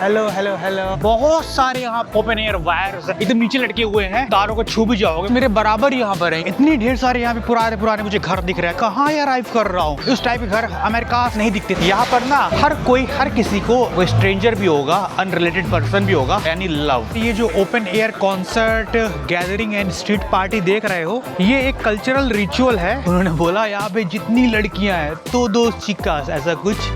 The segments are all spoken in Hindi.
Hello hello hello. बहुत सारे यहाँ ओपन एयर वायर्स एकदम नीचे लटके हुए हैं, तारों को छू भी जाओगे मेरे बराबर यहाँ पर है। इतनी ढेर सारे यहाँ पे पुराने पुराने मुझे घर दिख रहे हैं। कहाँ यार अराइव कर रहा हूँ। उस टाइप के घर अमेरिका नहीं दिखते थे। यहाँ पर ना हर कोई हर किसी को, कोई स्ट्रेंजर भी होगा, अनरिलेटेड पर्सन भी होगा, यानी लव। ये जो open air concert, gathering and street party देख रहे हो, ये एक कल्चरल रिचुअल है। उन्होंने बोला यहाँ पे जितनी लड़कियां हैं तो दो चिक्कास, ऐसा कुछ।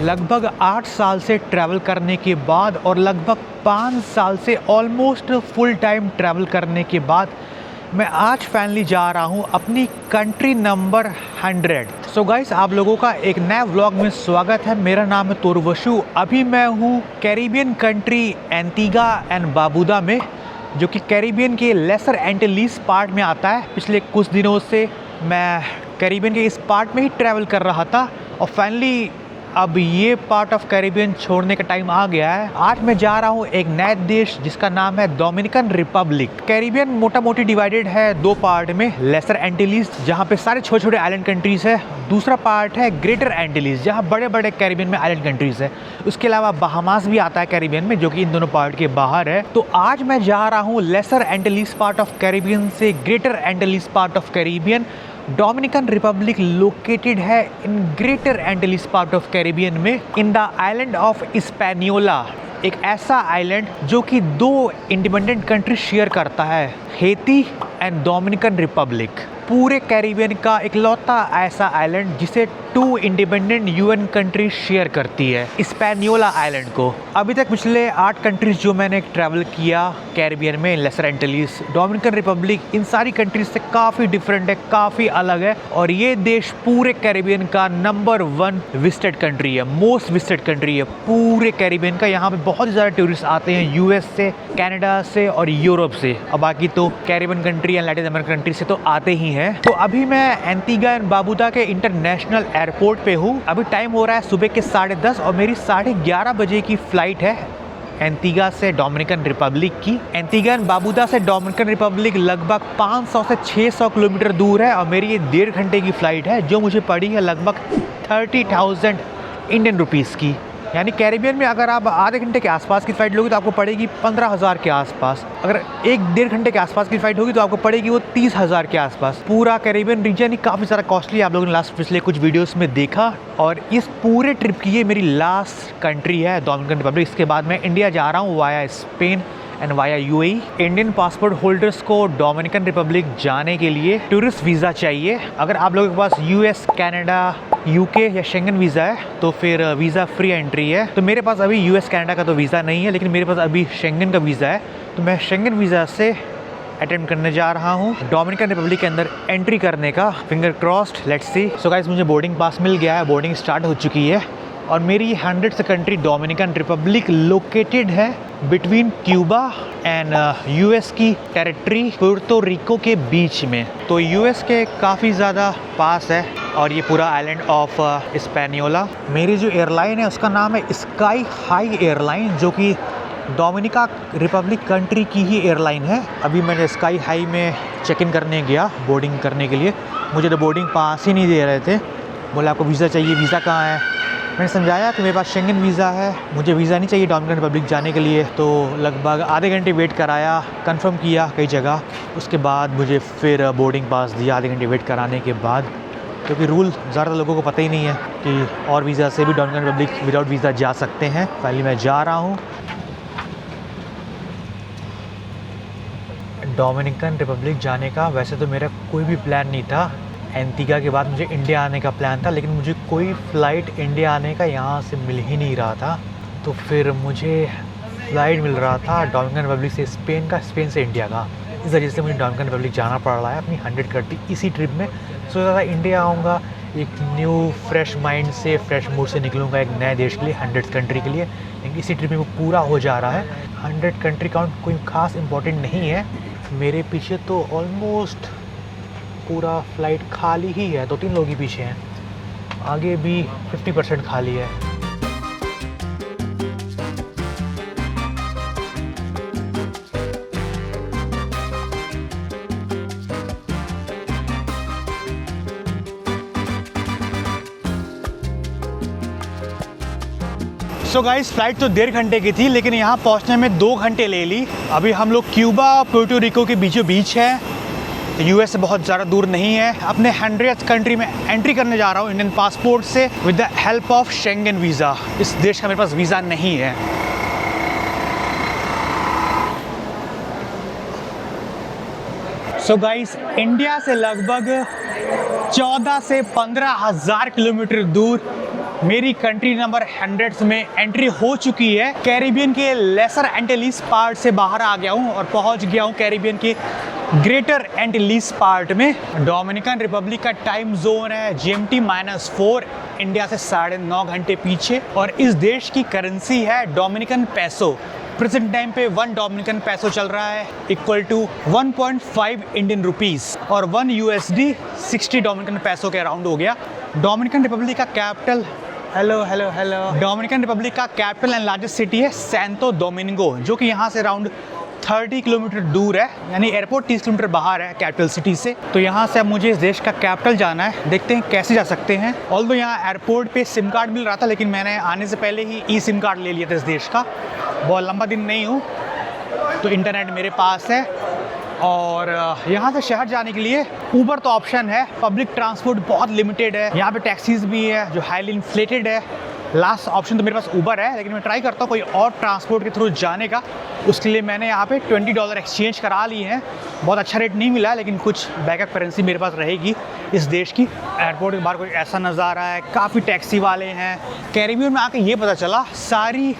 लगभग 8 साल से ट्रैवल करने के बाद और लगभग 5 साल से ऑलमोस्ट फुल टाइम ट्रैवल करने के बाद मैं आज फाइनली जा रहा हूँ अपनी कंट्री नंबर 100। सो गाइस, आप लोगों का एक नया व्लॉग में स्वागत है। मेरा नाम है तोरवशु। अभी मैं हूँ Caribbean country Antigua and Barbuda में, जो कि कैरिबियन के लेसर एंटिलीज पार्ट में आता है। पिछले कुछ दिनों से मैं कैरिबियन के इस पार्ट में ही ट्रैवल कर रहा था और फाइनली अब ये पार्ट ऑफ कैरिबियन छोड़ने का टाइम आ गया है। आज मैं जा रहा हूँ एक नए देश जिसका नाम है डोमिनिकन रिपब्लिक। कैरिबियन मोटा मोटी डिवाइडेड है दो पार्ट में, लेसर एंटिलीज जहाँ पे सारे छोटे छोटे आइलैंड कंट्रीज है, दूसरा पार्ट है ग्रेटर एंटिलीज जहाँ बड़े बड़े कैरिबियन में आइलैंड कंट्रीज है। उसके अलावा बहामास भी आता है कैरिबियन में, जो कि इन दोनों पार्ट के बाहर है। तो आज मैं जा रहा हूँ Lesser Antilles part of Caribbean से Greater Antilles part of Caribbean. Dominican Republic located है in Greater Antilles part of Caribbean में, in the island of Hispaniola, एक ऐसा आइलैंड जो कि दो इंडिपेंडेंट कंट्री शेयर करता है, हैती एंड डोमिनिकन रिपब्लिक। पूरे कैरिबियन का इकलौता ऐसा आइलैंड जिसे 2 इंडिपेंडेंट यूएन कंट्री शेयर करती है, हिस्पैनियोला आइलैंड को। अभी तक पिछले 8 कंट्रीज जो मैंने ट्रैवल किया कैरिबियन में, लेसर एंटिलीज, डोमिनिकन रिपब्लिक, इन सारी कंट्रीज से काफ़ी डिफरेंट है, काफ़ी अलग है। और ये देश पूरे कैरिबियन का नंबर 1 विजिटेड कंट्री है, मोस्ट विजिटेड कंट्री है पूरे कैरिबियन का। यहाँ पे बहुत ज़्यादा टूरिस्ट आते हैं यूएस से, कनाडा से और यूरोप से, और बाकी तो कैरिबियन कंट्री या लैटिन अमेरिकन कंट्री से तो आते ही हैं। तो अभी मैं एंटीगा एंड बारबुडा के इंटरनेशनल एयरपोर्ट पे हूँ। अभी टाइम हो रहा है सुबह के 10:30 और मेरी 11:30 बजे की फ़्लाइट है एंटीगा से डोमिनिकन रिपब्लिक की। एंटीगा एंड बारबुडा से डोमिनिकन रिपब्लिक लगभग 500 से 600 किलोमीटर दूर है और मेरी ये 1.5 घंटे की फ़्लाइट है, जो मुझे पड़ी है लगभग 30,000 इंडियन रुपीज़ की। यानी कैरिबियन में अगर आप आधे घंटे के आसपास की फ़्लाइट लोगे तो आपको पड़ेगी 15,000 के आसपास। अगर 1-1.5 घंटे के आसपास की फ़्लाइट होगी तो आपको पड़ेगी वो 30,000 के आसपास। पूरा कैरिबियन रीजन ही काफ़ी ज़्यादा कॉस्टली है, आप लोगों ने लास्ट पिछले कुछ वीडियोस में देखा। और इस पूरे ट्रिप की ये मेरी लास्ट कंट्री है डोमिनिकन रिपब्लिक। इसके बाद मैं इंडिया जा रहा हूँ via Spain and via UAE. Indian passport holders को डोमिनिकन रिपब्लिक जाने के लिए टूरिस्ट वीज़ा चाहिए। अगर आप लोगों के पास यूएस, कनाडा, यूके या शेंगन वीज़ा है तो फिर वीज़ा फ्री एंट्री है। तो मेरे पास अभी यूएस कनाडा का तो वीज़ा नहीं है, लेकिन मेरे पास अभी शेंगन का वीज़ा है, तो मैं शेंगन वीज़ा से अटेम्प्ट करने जा रहा हूँ डोमिनिकन रिपब्लिक के अंदर एंट्री करने का। Finger crossed, let's see. So guys, मुझे बोर्डिंग पास मिल गया है, बोर्डिंग स्टार्ट हो चुकी है और मेरी 100 से कंट्री डोमिनिकन रिपब्लिक लोकेटेड है बिटवीन क्यूबा एंड यूएस की टेरिटरी पुर्तो रिको के बीच में। तो यूएस के काफ़ी ज़्यादा पास है और ये पूरा आइलैंड ऑफ हिस्पैनियोला। मेरी जो एयरलाइन है उसका नाम है स्काई हाई एयरलाइन, जो कि डोमिनिका रिपब्लिक कंट्री की ही एयरलाइन है। अभी मैंने स्काई हाई में चेक इन करने गया बोर्डिंग करने के लिए, मुझे तो बोर्डिंग पास ही नहीं दे रहे थे। बोले आपको वीज़ा चाहिए, वीज़ा कहाँ है? मैंने समझाया कि मेरे पास शेंगन वीज़ा है, मुझे वीज़ा नहीं चाहिए डोमिनिकन रिपब्लिक जाने के लिए। तो लगभग आधे घंटे वेट कराया, कंफर्म किया कई जगह, उसके बाद मुझे फिर बोर्डिंग पास दिया आधे घंटे वेट कराने के बाद। क्योंकि रूल ज़्यादा लोगों को पता ही नहीं है कि और वीज़ा से भी डोमिनिकन रिपब्लिक विदाउट वीज़ा जा सकते हैं। पहले मैं जा रहा हूँ डोमिनिकन रिपब्लिक जाने का। वैसे तो मेरा कोई भी प्लान नहीं था, एंटीगा के बाद मुझे इंडिया आने का प्लान था, लेकिन मुझे कोई फ़्लाइट इंडिया आने का यहाँ से मिल ही नहीं रहा था। तो फिर मुझे फ़्लाइट मिल रहा था डोमिनिकन रिपब्लिक से स्पेन का, स्पेन से इंडिया का। इस वजह से मुझे डोमिनिकन रिपब्लिक जाना पड़ रहा है अपनी 100 कंट्री इसी ट्रिप में। सोचा था इंडिया आऊँगा, एक न्यू फ्रेश माइंड से, फ्रेश मूड से निकलूँगा एक नए देश के लिए, 100 कंट्री के लिए, लेकिन इसी ट्रिप में वो पूरा हो जा रहा है। 100 कंट्री काउंट कोई ख़ास इंपॉर्टेंट नहीं है। मेरे पीछे तो ऑलमोस्ट पूरा फ़्लाइट खाली ही है, 2-3 लोग ही पीछे हैं, आगे भी 50% खाली है। सो गाइस, फ्लाइट तो 1.5 घंटे की थी, लेकिन यहाँ पहुँचने में 2 घंटे ले ली। अभी हम लोग क्यूबा और पोर्टो रिको के बीचों बीच है, यूएस से बहुत ज़्यादा दूर नहीं है। अपने 100th कंट्री में एंट्री करने जा रहा हूँ इंडियन पासपोर्ट से with the help of Schengen visa. इस देश का मेरे पास वीज़ा नहीं है। सो गाइस, इंडिया से लगभग 14 से 15 हज़ार किलोमीटर दूर मेरी कंट्री नंबर 100 में एंट्री हो चुकी है। कैरिबियन के लेसर एंटिलीज पार्ट से बाहर आ गया हूँ और पहुँच गया हूँ कैरिबियन के ग्रेटर एंटिलीज पार्ट में। डोमिनिकन रिपब्लिक का टाइम जोन है GMT-4, इंडिया से 9.5 घंटे पीछे। और इस देश की करेंसी है डोमिनिकन पैसो। प्रेजेंट टाइम पे 1 डोमिनिकन पैसो चल रहा है इक्वल टू 1.5 इंडियन रुपीस, और 1 USD 60 डोमिनिकन पैसो के अराउंड हो गया। डोमिनिकन रिपब्लिक का कैपिटल डोमिनिकन रिपब्लिक का कैपिटल एंड लार्जेस्ट सिटी है सैंतो डोमिंगो, जो कि यहाँ से अराउंड 30 किलोमीटर दूर है, यानी एयरपोर्ट 30 किलोमीटर बाहर है कैपिटल सिटी से। तो यहाँ से अब मुझे इस देश का कैपिटल जाना है, देखते हैं कैसे जा सकते हैं। ऑल्दो यहाँ एयरपोर्ट पे सिम कार्ड मिल रहा था, लेकिन मैंने आने से पहले ही ई सिम कार्ड ले लिया था इस देश का। बहुत लंबा दिन नहीं हूँ तो इंटरनेट मेरे पास है। और यहाँ से शहर जाने के लिए ऊबर तो ऑप्शन है, पब्लिक ट्रांसपोर्ट बहुत लिमिटेड है। यहाँ पे टैक्सीज भी है जो हाईली इन्फ्लेटेड है। लास्ट ऑप्शन तो मेरे पास ऊबर है, लेकिन मैं ट्राई करता हूँ कोई और ट्रांसपोर्ट के थ्रू जाने का। उसके लिए मैंने यहाँ पे $20 एक्सचेंज करा ली है। बहुत अच्छा रेट नहीं मिला, लेकिन कुछ बैकअप करेंसी मेरे पास रहेगी इस देश की। एयरपोर्ट के बाहर कोई ऐसा नज़ारा है, काफ़ी टैक्सी वाले हैं। कैरिबियन में आके ये पता चला सारी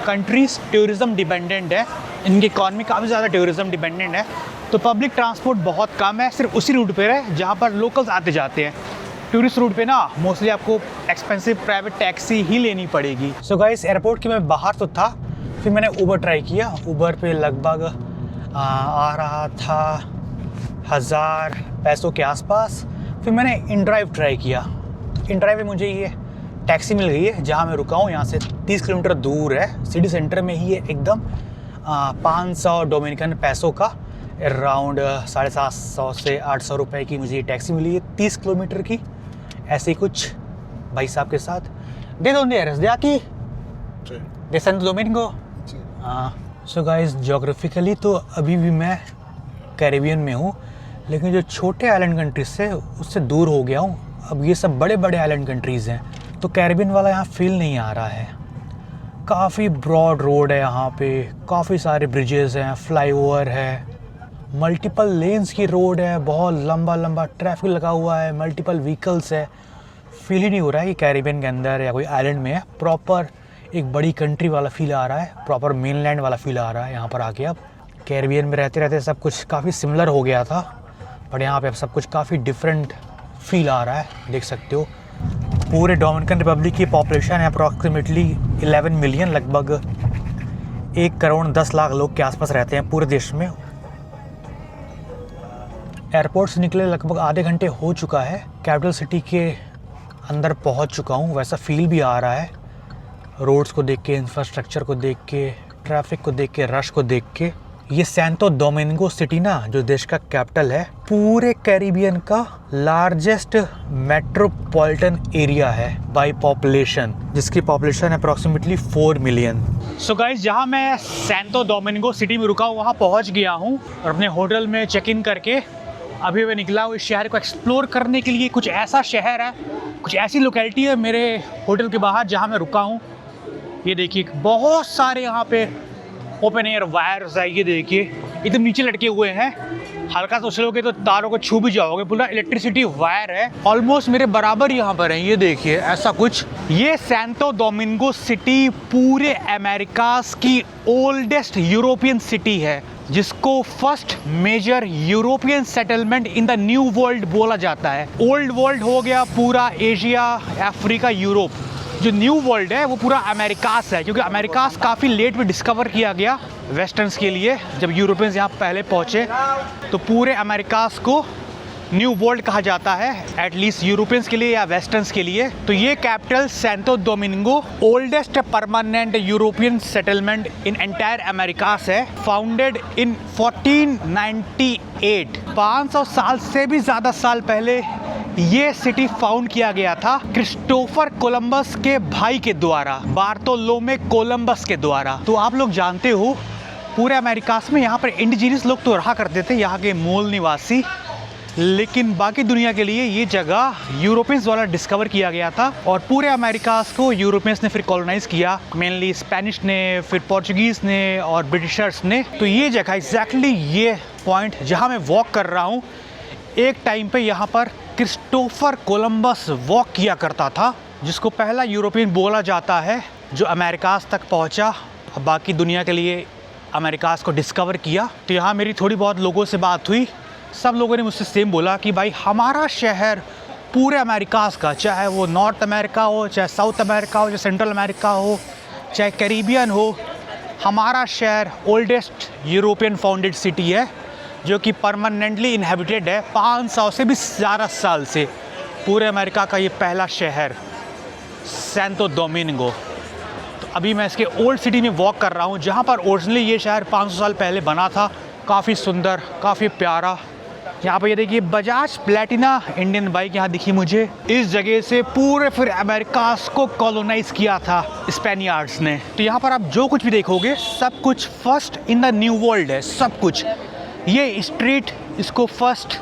कंट्रीज टूरिज़्म डिपेंडेंट है, इनकी इकॉनमी काफ़ी ज़्यादा टूरिज़्म डिपेंडेंट है। तो पब्लिक ट्रांसपोर्ट बहुत कम है, सिर्फ उसी रूट पर है जहाँ पर लोकल्स आते जाते हैं। टूरिस्ट रूट पे ना मोस्टली आपको एक्सपेंसिव प्राइवेट टैक्सी ही लेनी पड़ेगी। सो गाइस, एयरपोर्ट के मैं बाहर तो था, फिर मैंने ऊबर ट्राई किया। ऊबर पे लगभग आ रहा था 1000 पैसों के आसपास। फिर मैंने इनड्राइव ट्राई किया। इनड्राइव में मुझे ये टैक्सी मिल गई है जहाँ मैं रुका हूँ, यहाँ से 30 किलोमीटर दूर है, सिटी सेंटर में ही है एकदम। 500 डोमिनिकन पैसों का अराउंड 750 से 800 रुपए की मुझे ये टैक्सी मिली है 30 किलोमीटर की। ऐसे ही कुछ भाई साहब के साथ दे aquí de Santo Domingo। So guys, geographically तो अभी भी मैं कैरिबियन में हूँ, लेकिन जो छोटे आइलैंड कंट्रीज से उससे दूर हो गया हूँ। अब ये सब बड़े बड़े आइलैंड कंट्रीज़ हैं, तो कैरिबियन वाला यहाँ फील नहीं आ रहा है। काफ़ी ब्रॉड रोड है यहाँ पे, काफ़ी सारे ब्रिजेज़ हैं, फ्लाईओवर है, मल्टीपल लेन्स की रोड है, बहुत लंबा लंबा ट्रैफिक लगा हुआ है, मल्टीपल व्हीकल्स है। फील ही नहीं हो रहा है कि कैरिबियन के अंदर या कोई आइलैंड में है। प्रॉपर एक बड़ी कंट्री वाला फील आ रहा है, प्रॉपर मेनलैंड वाला फील आ रहा है यहाँ पर आके। अब कैरिबियन में रहते रहते सब कुछ काफ़ी सिमिलर हो गया था, बट यहाँ पे अब सब कुछ काफ़ी डिफरेंट फील आ रहा है, देख सकते हो। पूरे डोमिनिकन रिपब्लिक की पॉपुलेशन है अप्रॉक्सीमेटली 11 मिलियन, लगभग 1 करोड़ 10 लाख लोग के आसपास रहते हैं पूरे देश में। एयरपोर्ट से निकले लगभग आधे घंटे हो चुका है, कैपिटल सिटी के अंदर पहुंच चुका हूं। वैसा फील भी आ रहा है, रोड्स को देख के, इंफ्रास्ट्रक्चर को देख के, ट्रैफिक को देख के, रश को देख के। ये सैंतो डोमिंगो सिटी ना, जो देश का कैपिटल है, पूरे कैरिबियन का लार्जेस्ट मेट्रोपॉलिटन एरिया है बाय पॉपुलेशन, जिसकी पॉपुलेशन है अप्रॉक्सीमेटली 4 मिलियन। सो गाइस, जहाँ मैं सैंतो डोमिंगो सिटी में रुका हूँ वहाँ पहुँच गया हूँ और अपने होटल में चेक इन करके अभी मैं निकला हूँ इस शहर को एक्सप्लोर करने के लिए। कुछ ऐसा शहर है, कुछ ऐसी लोकेलिटी है मेरे होटल के बाहर जहाँ मैं रुका हूँ। ये देखिए, बहुत सारे यहाँ पे ओपन एयर वायर्स है। ये देखिए, एकदम नीचे लटके हुए हैं, हल्का सा उछलोगे तो तारों को छू भी जाओगे। पूरा इलेक्ट्रिसिटी वायर है, ऑलमोस्ट मेरे बराबर यहाँ पर है। ये देखिए, ऐसा कुछ। ये सैंतो डोमिंगो सिटी पूरे अमेरिकास की ओल्डेस्ट यूरोपियन सिटी है, जिसको first major European settlement in the new world बोला जाता है। ओल्ड वर्ल्ड हो गया पूरा एशिया, अफ्रीका, यूरोप। जो न्यू वर्ल्ड है वो पूरा अमेरिकास है, क्योंकि अमेरिकास काफ़ी लेट में डिस्कवर किया गया वेस्टर्न्स के लिए। जब यूरोपियंस यहाँ पहले पहुँचे तो पूरे अमेरिकास को न्यू वर्ल्ड कहा जाता है, एटलीस्ट यूरोपियंस के लिए या वेस्टर्न्स के लिए। तो ये capital Santo Domingo oldest permanent European settlement in entire Americas है, फाउंडेड इन 1498। 500 साल से भी ज़्यादा साल पहले ये सिटी फाउंड किया गया था क्रिस्टोफर कोलंबस के भाई के द्वारा, बार्टोलोमे कोलंबस के द्वारा। तो आप लोग जानते हो पूरे अमेरिकास में यहाँ पर इंडिजीनियस लोग तो रहा करते थे, यहाँ के मूल निवासी, लेकिन बाकी दुनिया के लिए ये जगह यूरोपियंस द्वारा डिस्कवर किया गया था और पूरे अमेरिकास को यूरोपियंस ने फिर कॉलोनाइज किया, मेनली स्पेनिश ने, फिर पोर्चुगीज ने और ब्रिटिशर्स ने। तो ये जगह एग्जैक्टली ये पॉइंट जहाँ मैं वॉक कर रहा हूँ, एक टाइम पे यहाँ पर क्रिस्टोफर कोलंबस वॉक किया करता था, जिसको पहला यूरोपियन बोला जाता है जो अमेरिकास तक पहुँचा, बाकी दुनिया के लिए अमेरिकास को डिस्कवर किया। तो यहाँ मेरी थोड़ी बहुत लोगों से बात हुई, सब लोगों ने मुझसे सेम बोला कि भाई हमारा शहर पूरे अमेरिकास का, चाहे वो नॉर्थ अमेरिका हो, चाहे साउथ अमेरिका हो, चाहे सेंट्रल अमेरिका हो, चाहे कैरिबियन हो, हमारा शहर ओल्डेस्ट यूरोपियन फाउंडेड सिटी है जो कि परमानेंटली इनहेबिटेड है 500 से भी ज़्यादा साल से। पूरे अमेरिका का ये पहला शहर सैंतो डोमिंगो। तो अभी मैं इसके ओल्ड सिटी में वॉक कर रहा हूँ, जहाँ पर ओरिजिनली ये शहर 500 साल पहले बना था। काफ़ी सुंदर, काफ़ी प्यारा। यहाँ पर ये देखिए बजाज प्लेटिना इंडियन बाइक यहाँ दिखी मुझे। इस जगह से पूरे फिर अमेरिकास को कॉलोनाइज किया था स्पेनियार्ड्स ने। तो यहाँ पर आप जो कुछ भी देखोगे सब कुछ first in the new world है, सब कुछ। ये स्ट्रीट, इसको first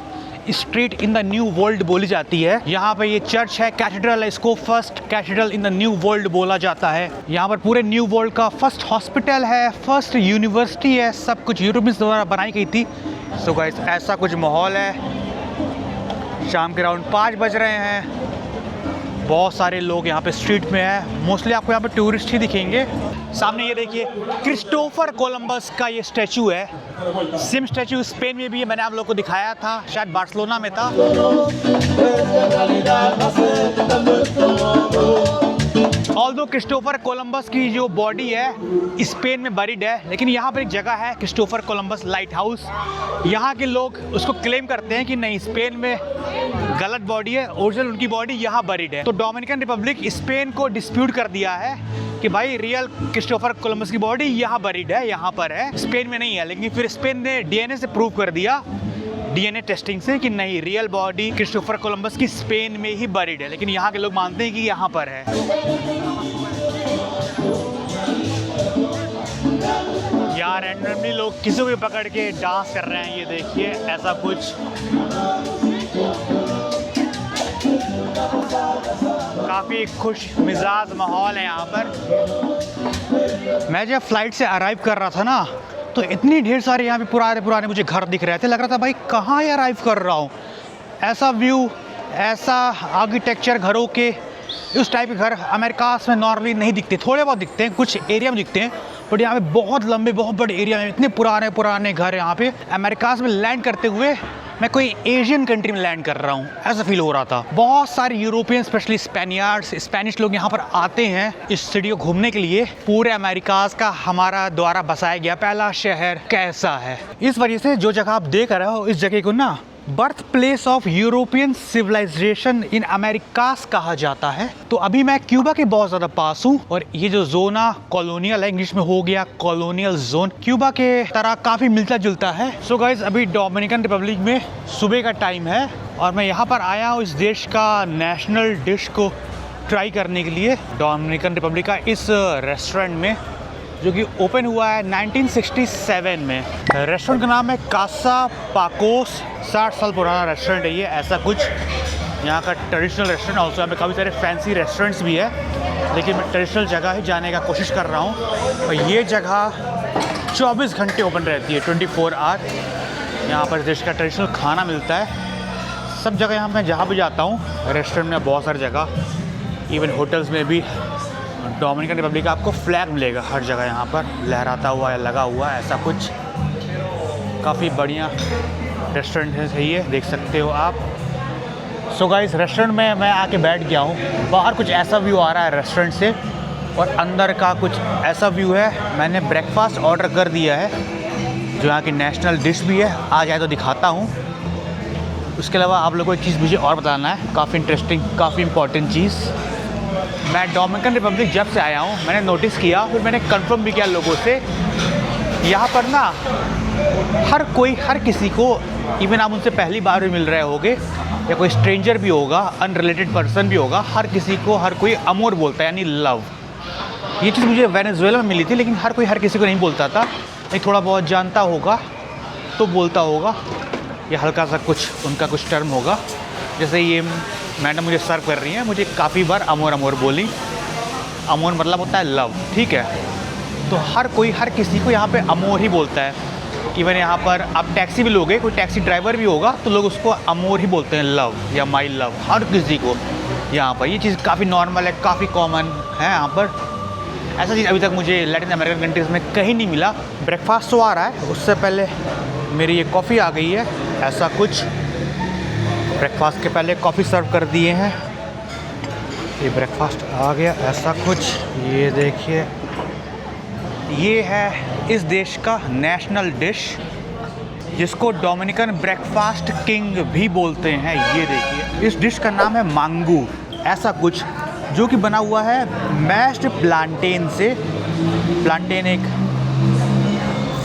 street in the new world बोली जाती है। यहाँ पे ये चर्च है, कैथेड्रल है, इसको first cathedral in the new world बोला जाता है। यहाँ पर पूरे न्यू वर्ल्ड का फर्स्ट हॉस्पिटल है, फर्स्ट यूनिवर्सिटी है, सब कुछ यूरोपियंस द्वारा बनाई गई थी। सो गाइस ऐसा कुछ माहौल है। शाम के अराउंड 5 बज रहे हैं, बहुत सारे लोग यहाँ पे स्ट्रीट में हैं। मोस्टली आपको यहाँ पे टूरिस्ट ही दिखेंगे। सामने ये देखिए क्रिस्टोफर कोलंबस का ये स्टैचू है। सेम स्टैचू स्पेन में भी है, मैंने आप लोगों को दिखाया था, शायद बार्सिलोना में था। ऑल्दो क्रिस्टोफर कोलंबस की जो बॉडी है स्पेन में बरीड है, लेकिन यहाँ पर एक जगह है क्रिस्टोफर कोलंबस लाइट हाउस। यहाँ के लोग उसको क्लेम करते हैं कि नहीं, स्पेन में गलत बॉडी है, ओरिजिनल उनकी बॉडी यहाँ बरीड है। तो डोमिनिकन रिपब्लिक स्पेन को डिस्प्यूट कर दिया है कि भाई रियल क्रिस्टोफर कोलंबस की बॉडी यहाँ बरीड है, यहाँ पर है, स्पेन में नहीं है। लेकिन फिर स्पेन ने डीएनए से प्रूव कर दिया, डीएनए टेस्टिंग से, कि नहीं, रियल बॉडी क्रिस्टोफर कोलंबस की स्पेन में ही बरीड है। लेकिन यहाँ के लोग मानते हैं कि यहाँ पर है। यार रैंडमली लोग किसी को भी पकड़ के डांस कर रहे हैं, ये देखिए ऐसा कुछ। काफ़ी खुश मिजाज माहौल है यहाँ पर। मैं जब फ्लाइट से अराइव कर रहा था ना, तो इतनी ढेर सारे यहाँ पे पुराने मुझे घर दिख रहे थे। लग रहा था भाई कहाँ अराइव कर रहा हूँ। ऐसा व्यू, ऐसा आर्किटेक्चर, घरों के उस टाइप के घर अमेरिकास में नॉर्मली नहीं दिखते। थोड़े बहुत दिखते हैं, कुछ एरिया में दिखते हैं, बट यहाँ पे बहुत लंबे, बहुत बड़े एरिया में इतने पुराने घर यहाँ पे। अमेरिकास में लैंड करते हुए मैं कोई एशियन कंट्री में लैंड कर रहा हूँ, ऐसा फील हो रहा था। बहुत सारे यूरोपियन, स्पेशली स्पेनियार्ड्स, स्पेनिश लोग यहाँ पर आते हैं इस सिटी को घूमने के लिए। पूरे अमेरिकास का हमारा द्वारा बसाया गया पहला शहर कैसा है। इस वजह से जो जगह आप देख रहे हो, इस जगह को ना birth place of European civilization in Americas कहा जाता है। तो अभी मैं क्यूबा के बहुत ज़्यादा पास हूँ, और ये जो जोना कॉलोनियल है, इंग्लिश में हो गया कॉलोनियल जोन, क्यूबा के तरह काफ़ी मिलता जुलता है। सो गाइज अभी डोमिनिकन रिपब्लिक में सुबह का टाइम है, और मैं यहाँ पर आया हूँ इस देश का नेशनल डिश को ट्राई करने के लिए। डोमिनिकन रिपब्लिक का इस रेस्टोरेंट में, जो कि ओपन हुआ है 1967 में। रेस्टोरेंट का नाम है कासा पाकोस। 60 साल पुराना रेस्टोरेंट है ये, ऐसा कुछ। यहाँ का ट्रेडिशनल रेस्टोरेंट। ऑल्सो यहाँ पे काफ़ी सारे फैंसी रेस्टोरेंट्स भी है, लेकिन मैं ट्रेडिशनल जगह ही जाने का कोशिश कर रहा हूँ। और ये जगह 24 घंटे ओपन रहती है, 24 आवर। यहाँ पर देश का ट्रेडिशनल खाना मिलता है। सब जगह यहाँ मैं जहाँ भी जाता हूँ रेस्टोरेंट में, बहुत सारी जगह, इवन होटल्स में भी डोमिनिकन रिपब्लिक का आपको फ्लैग मिलेगा हर जगह, यहाँ पर लहराता हुआ या लगा हुआ, ऐसा कुछ। काफ़ी बढ़िया रेस्टोरेंट है, सही है, देख सकते हो आप। सो गाइस रेस्टोरेंट में मैं आके बैठ गया हूँ। बाहर कुछ ऐसा व्यू आ रहा है रेस्टोरेंट से, और अंदर का कुछ ऐसा व्यू है। मैंने ब्रेकफास्ट ऑर्डर कर दिया है, जो यहाँ की नेशनल डिश भी है। आ जाए तो दिखाता हूँ। उसके अलावा आप लोगों को एक चीज़ मुझे और बताना है, काफ़ी इंटरेस्टिंग, काफ़ी इंपॉर्टेंट चीज़। मैं डोमिनिकन रिपब्लिक जब से आया हूँ, मैंने नोटिस किया, फिर मैंने कंफर्म भी किया लोगों से, यहाँ पर ना हर कोई, हर किसी को, इवन आप उनसे पहली बार भी मिल रहे होगे या कोई स्ट्रेंजर भी होगा, अनरिलेटेड पर्सन भी होगा, हर किसी को, हर कोई अमोर बोलता है, यानी लव। ये चीज़ मुझे वेनेजुएला में मिली थी, लेकिन हर कोई हर किसी को नहीं बोलता था। नहीं, थोड़ा बहुत जानता होगा तो बोलता होगा, या हल्का सा कुछ उनका कुछ टर्म होगा। जैसे ये मैडम मुझे सर्व कर रही हैं, मुझे काफ़ी बार अमोर अमोर बोली। अमोर मतलब होता है लव, ठीक है। तो हर कोई, हर किसी को यहाँ पे अमोर ही बोलता है। इवन यहाँ पर आप टैक्सी भी लोगे, कोई टैक्सी ड्राइवर भी होगा तो लोग उसको अमोर ही बोलते हैं, लव या माई लव, हर किसी को यहाँ पर। ये चीज़ काफ़ी नॉर्मल है, काफ़ी कॉमन है यहाँ पर। ऐसा चीज़ अभी तक मुझे लैटिन अमेरिकन कंट्रीज़ में कहीं नहीं मिला। ब्रेकफास्ट तो आ रहा है, उससे पहले मेरी ये कॉफ़ी आ गई है, ऐसा कुछ। ब्रेकफास्ट के पहले कॉफ़ी सर्व कर दिए हैं, ये ब्रेकफास्ट आ गया, ऐसा कुछ। ये देखिए, ये है इस देश का नेशनल डिश, जिसको डोमिनिकन ब्रेकफास्ट किंग भी बोलते हैं। ये देखिए, इस डिश का नाम है मांगू, ऐसा कुछ, जो कि बना हुआ है मैश्ड प्लांटेन से। प्लांटेन एक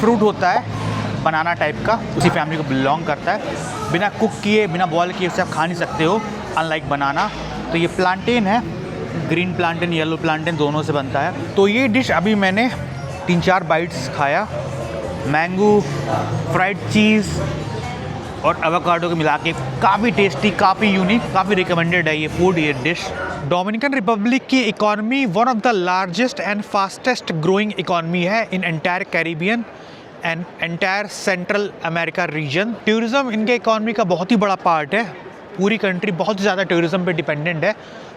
फ्रूट होता है, बनाना टाइप का, उसी फैमिली को बिलोंग करता है। बिना कुक किए, बिना बॉयल किए उसे आप खा नहीं सकते हो, अनलाइक बनाना। तो ये प्लांटेन है, ग्रीन प्लांटेन, येलो प्लांटेन, दोनों से बनता है। तो ये डिश अभी मैंने 3-4 बाइट्स खाया। मैंगो, फ्राइड चीज़ और एवोकाडो को मिला के काफ़ी टेस्टी, काफ़ी यूनिक, काफ़ी रिकमेंडेड है ये फूड, ये डिश। डोमिनिकन रिपब्लिक की economy one of the largest and fastest growing economy है in entire Caribbean and entire Central America region. Tourism इनके इकॉनमी का बहुत ही बड़ा पार्ट है। पूरी कंट्री बहुत ज़्यादा टूरिज़्म पे डिपेंडेंट है।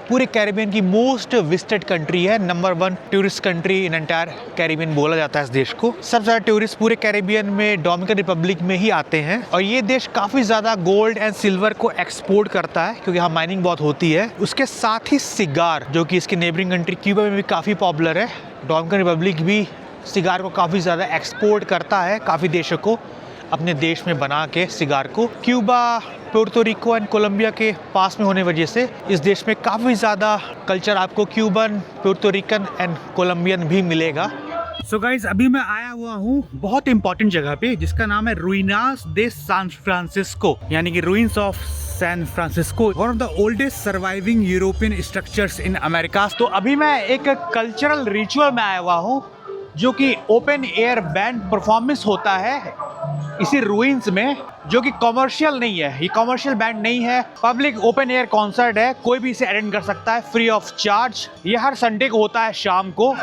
पूरे कैरिबियन की मोस्ट विजिटेड कंट्री है, number 1 tourist country in entire Caribbean बोला जाता है इस देश को। सबसे ज़्यादा टूरिस्ट पूरे कैरिबियन में डोमिनिकन रिपब्लिक में ही आते हैं। और ये देश काफ़ी ज़्यादा गोल्ड एंड सिल्वर को एक्सपोर्ट करता है, क्योंकि यहाँ माइनिंग बहुत होती है। उसके साथ ही सिगार, जो कि इसकी नेबरिंग कंट्री क्यूबा में भी काफ़ी पॉपुलर है। डोमिनिकन रिपब्लिक भी सिगार को काफ़ी ज़्यादा एक्सपोर्ट करता है, काफ़ी देशों को अपने देश में बना के सिगार को। Cuba, Puerto Rico and Colombia के पास में होने वजह से इस देश में काफ़ी ज़्यादा कल्चर आपको क्यूबन, पोर्टो रिकन एंड कोलंबियन भी मिलेगा। सो गाइज, अभी मैं आया हुआ हूँ बहुत इंपॉर्टेंट जगह पे, जिसका नाम है रुइनास दे सैन फ्रांसिस्को, यानी कि ruins of San Francisco, one of the oldest surviving European structures in America. तो अभी मैं एक कल्चरल रिचुअल में आया हुआ हूँ, जो कि ओपन एयर बैंड परफॉर्मेंस होता है इसी रूइंस में, जो कि कमर्शियल नहीं है। ये कमर्शियल बैंड नहीं है, पब्लिक ओपन एयर कॉन्सर्ट है, कोई भी इसे अटेंड कर सकता है फ्री ऑफ चार्ज। ये हर संडे को होता है शाम को।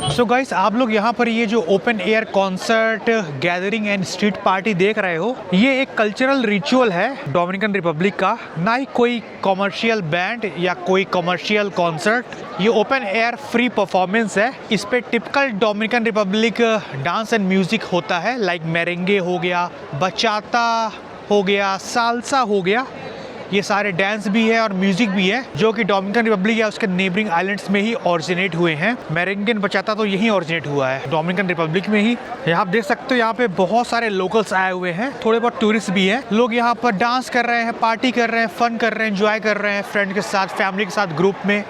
सो गाइस, आप लोग यहाँ पर ये जो open air concert, gathering and street party देख रहे हो, ये एक कल्चरल रिचुअल है डोमिनिकन रिपब्लिक का, ना ही कोई कमर्शियल बैंड या कोई कमर्शियल कॉन्सर्ट। ये ओपन एयर फ्री परफॉर्मेंस है। इस पे typical Dominican Republic dance and music होता है, लाइक मेरेंगे हो गया, बचाता हो गया, साल्सा हो गया। ये सारे डांस भी है और म्यूजिक भी है, जो कि डोमिनिकन रिपब्लिक या उसके नेबरिंग आइलैंड्स में ही ओरिजिनेट हुए हैं। मेरेंगे बचाता तो यही ओरिजिनेट हुआ है डोमिनिकन रिपब्लिक में ही। यहाँ आप देख सकते हो, यहाँ पे बहुत सारे लोकल्स आए हुए हैं, थोड़े बहुत टूरिस्ट भी हैं। लोग यहाँ पर डांस कर रहे हैं, पार्टी कर रहे हैं, फन कर रहे हैं, एंजॉय कर रहे हैं, फ्रेंड के साथ, फैमिली के साथ, ग्रुप में,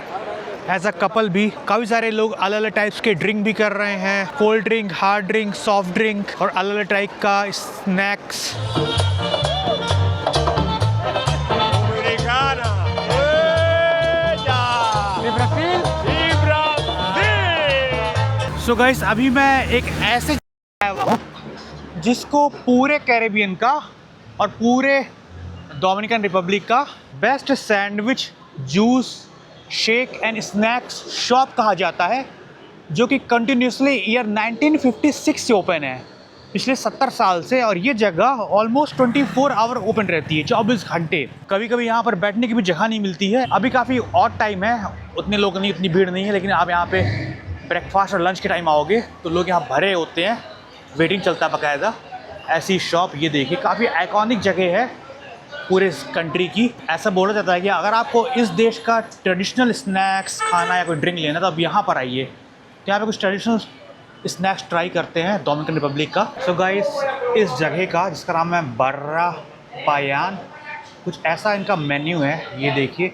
एज अ कपल भी। काफ़ी सारे लोग अलग अलग टाइप्स के ड्रिंक भी कर रहे हैं, cold drink, hard drink, soft drink और अलग अलग टाइप का स्नैक्स। सो गाइस, अभी मैं एक ऐसे आया हुआ हूँ जिसको पूरे कैरेबियन का और पूरे डोमिनिकन रिपब्लिक का best sandwich, juice, shake and snacks shop कहा जाता है, जो कि कंटिन्यूसली ईयर 1956 से ओपन है, पिछले 70 साल से। और ये जगह ऑलमोस्ट 24 आवर ओपन रहती है, 24 घंटे। कभी कभी यहाँ पर बैठने की भी जगह नहीं मिलती है। अभी काफ़ी ऑड टाइम है, उतने लोग नहीं, उतनी भीड़ नहीं है, लेकिन आप यहाँ पे ब्रेकफास्ट और लंच के टाइम आओगे तो लोग यहाँ भरे होते हैं, वेटिंग चलता है बाकायदा। ऐसी शॉप ये देखिए, काफ़ी आइकॉनिक जगह है पूरे कंट्री की। ऐसा बोला जाता है कि अगर आपको इस देश का ट्रेडिशनल स्नैक्स खाना या कोई ड्रिंक लेना तो आप यहाँ पर आइए। तो यहाँ पे कुछ ट्रेडिशनल स्नैक्स ट्राई करते हैं डोमिनिकन रिपब्लिक का। सो गाइस, इस जगह का, जिसका नाम है बर्रा पायान, कुछ ऐसा इनका मेन्यू है। ये देखिए,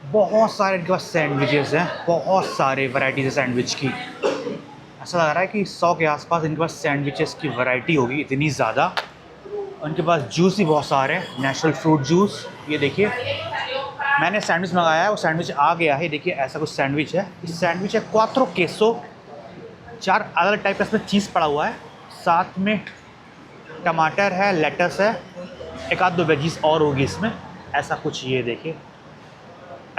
बहुत सारे इनके पास सैंडविचेस हैं, बहुत सारे वैरायटीज है सैंडविच की। ऐसा लग रहा है कि 100 के आसपास इनके पास सैंडविचेस की वैरायटी होगी, इतनी ज़्यादा। उनके पास जूस भी बहुत सारे हैं, नेचुरल फ्रूट जूस। ये देखिए, मैंने सैंडविच मंगाया है, वो सैंडविच आ गया है। देखिए ऐसा कुछ सैंडविच है। इस सैंडविच है क्वात्रो केसो, 4 अलग टाइप का इसमें चीज़ पड़ा हुआ है, साथ में टमाटर है, लेटस है, एक आध दो वेजीज और होगी इसमें, ऐसा कुछ। ये देखिए,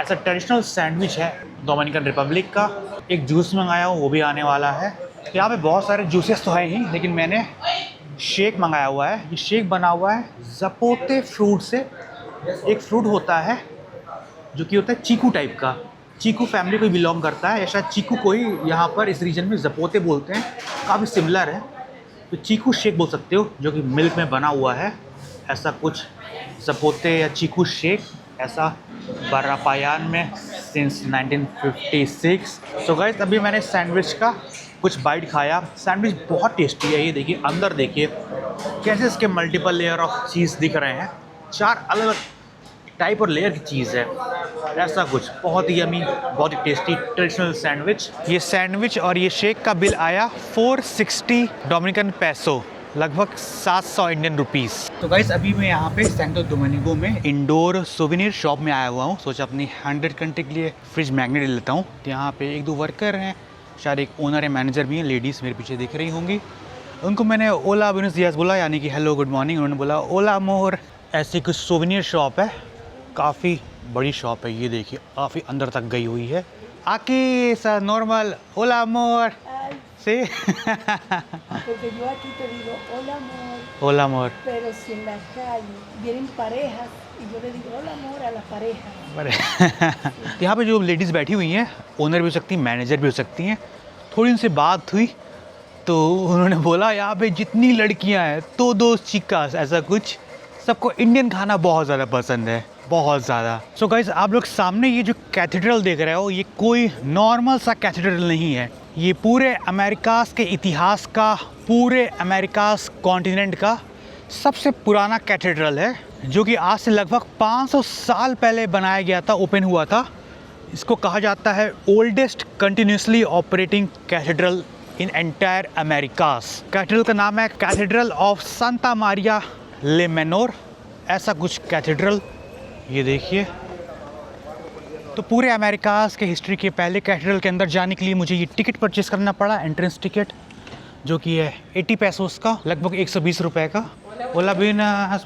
ऐसा ट्रेडिशनल सैंडविच है डोमिनिकन रिपब्लिक का। एक जूस मंगाया हूँ, वो भी आने वाला है। यहाँ पे बहुत सारे जूसेस तो हैं ही, लेकिन मैंने शेक मंगाया हुआ है। ये शेक बना हुआ है ज़पोते फ्रूट से। एक फ्रूट होता है जो कि होता है चीकू टाइप का, चीकू फैमिली को बिलोंग करता है, या शायद चीकू को ही यहाँ पर इस रीजन में ज़पोते बोलते हैं, काफ़ी सिमिलर है। तो चीकू शेक बोल सकते हो, जो कि मिल्क में बना हुआ है, ऐसा कुछ ज़पोते या चीकू शेक, ऐसा बरापायान में सिंस 1956। सो गाइस, अभी मैंने सैंडविच का कुछ बाइट खाया। सैंडविच बहुत टेस्टी है। ये देखिए, अंदर देखिए कैसे इसके मल्टीपल लेयर ऑफ चीज़ दिख रहे हैं, 4 अलग अलग टाइप और लेयर की चीज़ है, ऐसा कुछ। बहुत ही यमी, बहुत ही टेस्टी ट्रेडिशनल सैंडविच। ये सैंडविच और ये शेक का बिल आया 460 डोमिनिकन पैसो, लगभग 700 इंडियन रुपीस। तो गाइस, अभी मैं यहाँ पे सैंटो डोमिनिगो में इंडोर सोवेनियर शॉप में आया हुआ हूँ। सोचा अपनी 100 कंट्री के लिए फ्रिज मैग्नेट ले लेता हूँ। तो यहाँ पे 1-2 वर्कर हैं, शायद एक ओनर है, मैनेजर भी हैं, लेडीज़ मेरे पीछे दिख रही होंगी। उनको मैंने ओला बुनस दियास बोला, यानी कि हेलो गुड मॉर्निंग। उन्होंने बोला ओला मोर। ऐसी कुछ सोवेनियर शॉप है, काफ़ी बड़ी शॉप है। ये देखिए, काफ़ी अंदर तक गई हुई है। आकी सा नॉर्मल ओला मोर से Porque yo aquí te digo, hola amor, Ola more. pero si en la calle vienen parejas y yo le digo, hola amor a la pareja. यहाँ पे जो लेडीज़ बैठी हुई हैं, ओनर भी हो सकती हैं, मैनेजर भी हो सकती हैं। थोड़ी उनसे बात हुई तो उन्होंने बोला यहाँ पे जितनी लड़कियाँ हैं तो 2 चिकास, ऐसा कुछ। सबको इंडियन खाना बहुत ज़्यादा पसंद है, बहुत ज़्यादा। सो गाइस, आप लोग सामने ये जो कैथेड्रल देख रहे हो, ये कोई नॉर्मल सा कैथेड्रल नहीं है। ये पूरे अमेरिकास के इतिहास का, पूरे अमेरिकास कॉन्टिनेंट का सबसे पुराना कैथेड्रल है, जो कि आज से लगभग 500 साल पहले बनाया गया था, ओपन हुआ था। इसको कहा जाता है ओल्डेस्ट कंटिन्यूसली ऑपरेटिंग कैथेड्रल इन एंटायर अमेरिकास। कैथेड्रल का नाम है कैथेड्रल ऑफ सांता मारिया ले मेनोर, ऐसा कुछ कैथेड्रल। ये देखिए, तो पूरे अमेरिकास के हिस्ट्री के पहले कैथेड्रल के अंदर जाने के लिए मुझे ये टिकट परचेस करना पड़ा, एंट्रेंस टिकट, जो कि है 80 पैसोस का, लगभग 120 रुपये का। ओला बिना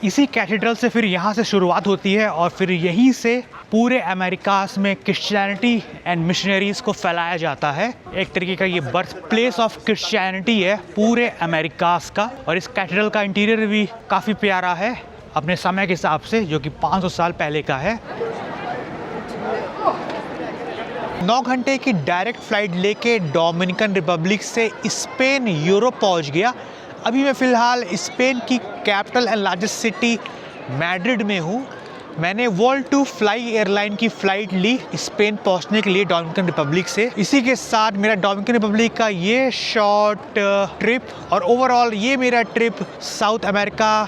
इसी कैथेड्रल से फिर यहाँ से शुरुआत होती है, और फिर यहीं से पूरे अमेरिकास में क्रिश्चियनिटी एंड मिशनरीज़ को फैलाया जाता है। एक तरीके का ये बर्थ प्लेस ऑफ क्रिश्चियनिटी है पूरे अमेरिकास का। और इस कैथेड्रल का इंटीरियर भी काफ़ी प्यारा है अपने समय के हिसाब से, जो कि 500 साल पहले का है। 9 घंटे की डायरेक्ट फ़्लाइट लेके डोमिनिकन रिपब्लिक से स्पेन यूरोप पहुंच गया। अभी मैं फ़िलहाल स्पेन की capital and largest city Madrid में हूँ। मैंने वर्ल्ड टू फ्लाई एयरलाइन की फ़्लाइट ली स्पेन पहुंचने के लिए डोमिनिकन रिपब्लिक से। इसी के साथ मेरा डोमिनिकन रिपब्लिक का ये शॉर्ट ट्रिप और ओवरऑल ये मेरा trip south America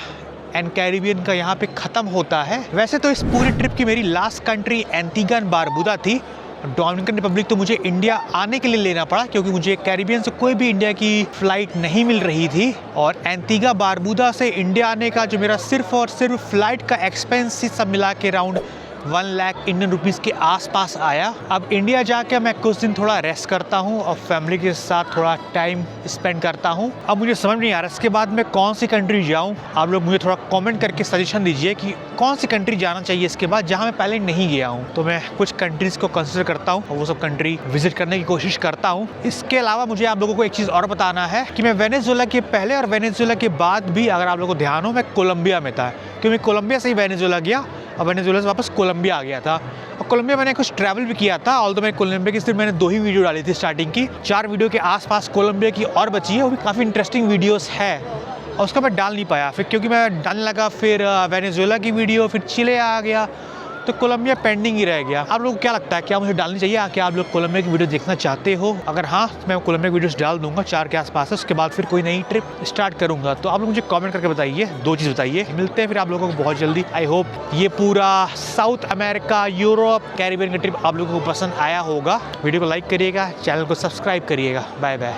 and Caribbean का यहाँ पे ख़त्म होता है। वैसे तो इस पूरे ट्रिप की मेरी लास्ट कंट्री एंटीगा एंड बारबुदा थी। डोमिनिकन रिपब्लिक तो मुझे इंडिया आने के लिए लेना पड़ा, क्योंकि मुझे कैरिबियन से कोई भी इंडिया की फ़्लाइट नहीं मिल रही थी। और एंटीगा बारबुदा से इंडिया आने का जो मेरा सिर्फ और सिर्फ फ़्लाइट का एक्सपेंस ही सब मिला के राउंड 1 लाख इंडियन रुपीज़ के आसपास आया। अब इंडिया जाके मैं कुछ दिन थोड़ा रेस्ट करता हूँ और फैमिली के साथ थोड़ा टाइम स्पेंड करता हूँ। अब मुझे समझ नहीं आ रहा इसके बाद मैं कौन सी कंट्री जाऊँ। आप लोग मुझे थोड़ा कमेंट करके सजेशन दीजिए कि कौन सी कंट्री जाना चाहिए इसके बाद, जहाँ मैं पहले नहीं गया हूँ। तो मैं कुछ कंट्रीज़ को कंसिडर करता हूँ और वो सब कंट्री विजिट करने की कोशिश करता हूँ। इसके अलावा मुझे आप लोगों को एक चीज़ और बताना है कि मैं वेनेजुएला के पहले और वेनेजुएला के बाद भी, अगर आप लोगों को ध्यान हो, मैं कोलंबिया में था, क्योंकि मैं कोलंबिया से ही वेनेजुएला गया और वेनेजुएला से वापस कोलंबिया आ गया था। और कोलंबिया मैंने कुछ ट्रैवल भी किया था, ऑल्दो मैं कोलंबिया की सिर्फ मैंने 2 ही वीडियो डाली थी स्टार्टिंग की। 4 वीडियो के आसपास कोलंबिया की और बची है, वो भी काफ़ी इंटरेस्टिंग वीडियोस है, और उसका मैं डाल नहीं पाया फिर, क्योंकि मैं डालने लगा फिर वेनेजुएला की वीडियो, फिर चिले आ गया, तो कोलंबिया पेंडिंग ही रह गया। आप लोगों को क्या लगता है, क्या मुझे डालनी चाहिए? क्या आप लोग कोलंबिया की वीडियो देखना चाहते हो? अगर हाँ, मैं कोलंबिया की वीडियोस डाल दूंगा 4 के आसपास। उसके बाद फिर कोई नई ट्रिप स्टार्ट करूंगा। तो आप लोग मुझे कमेंट करके बताइए, 2 चीज़ बताइए। मिलते हैं फिर आप लोगों को बहुत जल्दी। आई होप ये पूरा साउथ अमेरिका, यूरोप, कैरिबियन का ट्रिप आप लोगों को पसंद आया होगा। वीडियो को लाइक करिएगा, चैनल को सब्सक्राइब करिएगा। Bye bye.